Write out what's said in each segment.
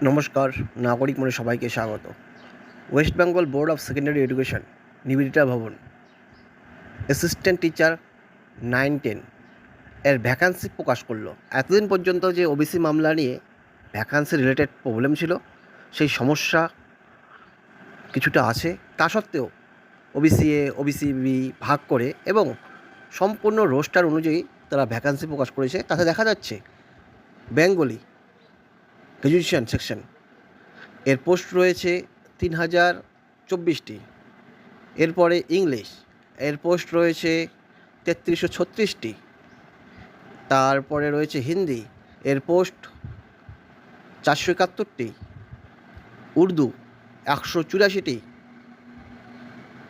নমস্কার, নাগরিক মনে সবাইকে স্বাগত। West Bengal board of secondary education, Nivedita ভবন, অ্যাসিস্ট্যান্ট টিচার 9-10 এর ভ্যাকান্সি প্রকাশ করলো। এতদিন পর্যন্ত যে ওবিসি মামলা নিয়ে ভ্যাকান্সি রিলেটেড প্রবলেম ছিল, সেই সমস্যা কিছুটা আছে। তা সত্ত্বেও ওবিসি এ, ওবিসি বি ভাগ করে এবং সম্পূর্ণ রোস্টার অনুযায়ী তারা ভ্যাকান্সি প্রকাশ করেছে। তাতে দেখা যাচ্ছে বেঙ্গলি গ্র্যাজুয়েশন সেকশন এর পোস্ট রয়েছে 3024টি। এরপরে ইংলিশ এর পোস্ট রয়েছে 3336টি। তারপরে রয়েছে হিন্দি এর পোস্ট 471টি, উর্দু 184টি,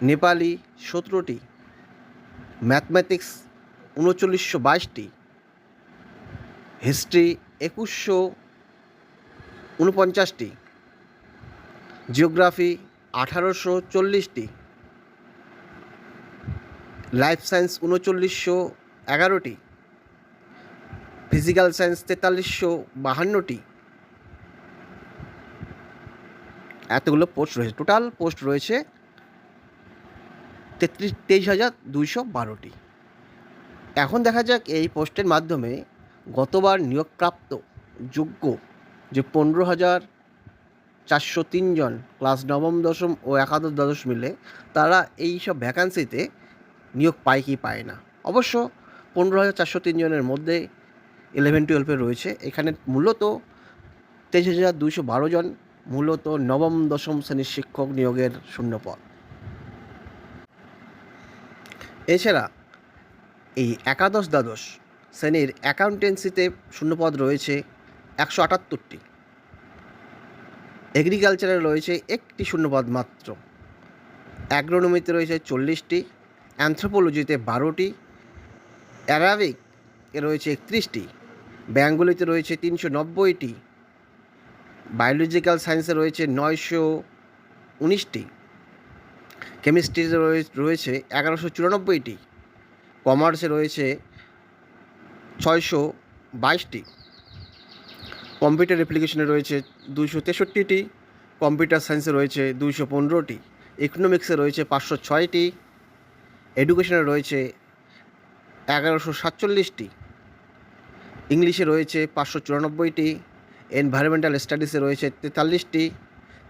নেপালি 17টি, ম্যাথমেটিক্স 3922টি, হিস্ট্রি 2149টি, জিওগ্রাফি 1840টি, লাইফ সায়েন্স 3911টি, ফিজিক্যাল সায়েন্স 4352টি। এতগুলো পোস্ট রয়েছে। টোটাল পোস্ট রয়েছে 23,212টি। এখন দেখা যাক এই পোস্টের মাধ্যমে গতবার নিয়োগপ্রাপ্ত যোগ্য যে 15,403 জন ক্লাস নবম দশম ও একাদশ দ্বাদশ মিলে তারা এই সব ভ্যাকান্সিতে নিয়োগ পায় কি পায় না। অবশ্য 15,403 জনের মধ্যে 11-12 রয়েছে। এখানে মূলত 23,212 জন মূলত নবম দশম শ্রেণীর শিক্ষক নিয়োগের শূন্যপদ। এছাড়া এই একাদশ দ্বাদশ শ্রেণীর অ্যাকাউন্টেন্সিতে শূন্যপদ রয়েছে 178টি। এগ্রিকালচারে রয়েছে একটি শূন্যপদ মাত্র। অ্যাগ্রোনমিতে রয়েছে 40টি, অ্যানথ্রোপোলজিতে 12টি, অ্যারাবিক এ রয়েছে 31টি, বেঙ্গলিতে রয়েছে 390টি, বায়োলজিক্যাল সায়েন্সে রয়েছে 919টি, কেমিস্ট্রিতে রয়েছে 1194টি, কমার্সে রয়েছে 622টি, কম্পিউটার অ্যাপ্লিকেশনে রয়েছে 263টি, কম্পিউটার সায়েন্সে রয়েছে 215টি, ইকোনমিক্সে রয়েছে 506টি, এডুকেশনে রয়েছে 1147টি, ইংলিশে রয়েছে 594টি, এনভায়রনমেন্টাল স্টাডিজে রয়েছে 43টি,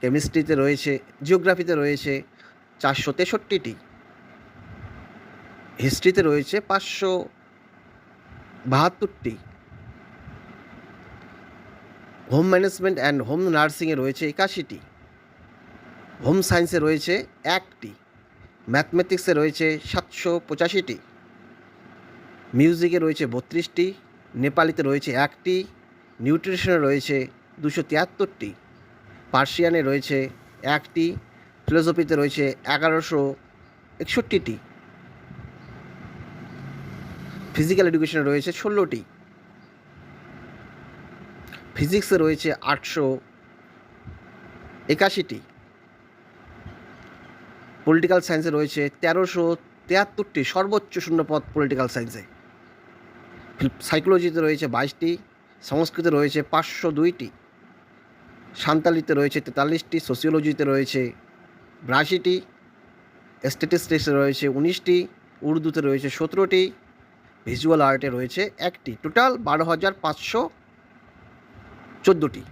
কেমিস্ট্রিতে রয়েছে, জিওগ্রাফিতে রয়েছে 463টি, হিস্ট্রিতে রয়েছে 572টি, হোম ম্যানেজমেন্ট অ্যান্ড হোম নার্সিংয়ে রয়েছে 81টি, হোম সায়েন্সে রয়েছে 1টি, ম্যাথমেটিক্সে রয়েছে 785টি, মিউজিকে রয়েছে 32টি, নেপালিতে রয়েছে 1টি, নিউট্রিশনে রয়েছে 273টি, পার্সিয়ানে রয়েছে 1টি, ফিলোসফিতে রয়েছে 1161টি, ফিজিক্যাল এডুকেশনে রয়েছে 16টি, ফিজিক্সে রয়েছে 881টি, পলিটিক্যাল সায়েন্সে রয়েছে 1373টি, সর্বোচ্চ শূন্যপদ পলিটিক্যাল সায়েন্সে, সাইকোলজিতে রয়েছে 22টি, সংস্কৃতে রয়েছে 502টি, সাঁওতালিতে রয়েছে 43টি, সোসিওলজিতে রয়েছে 82টি, স্ট্যাটিস্টিক্সে রয়েছে 19টি, উর্দুতে রয়েছে 17টি, ভিজুয়াল আর্টে রয়েছে 1টি। টোটাল 12,514টি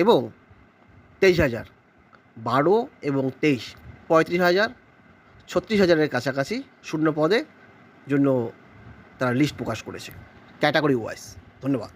এবং 23,000, 12 এবং 23, 35,000, 36,000-এর কাছাকাছি শূন্য পদের জন্য তারা লিস্ট প্রকাশ করেছে ক্যাটাগরি ওয়াইজ। ধন্যবাদ।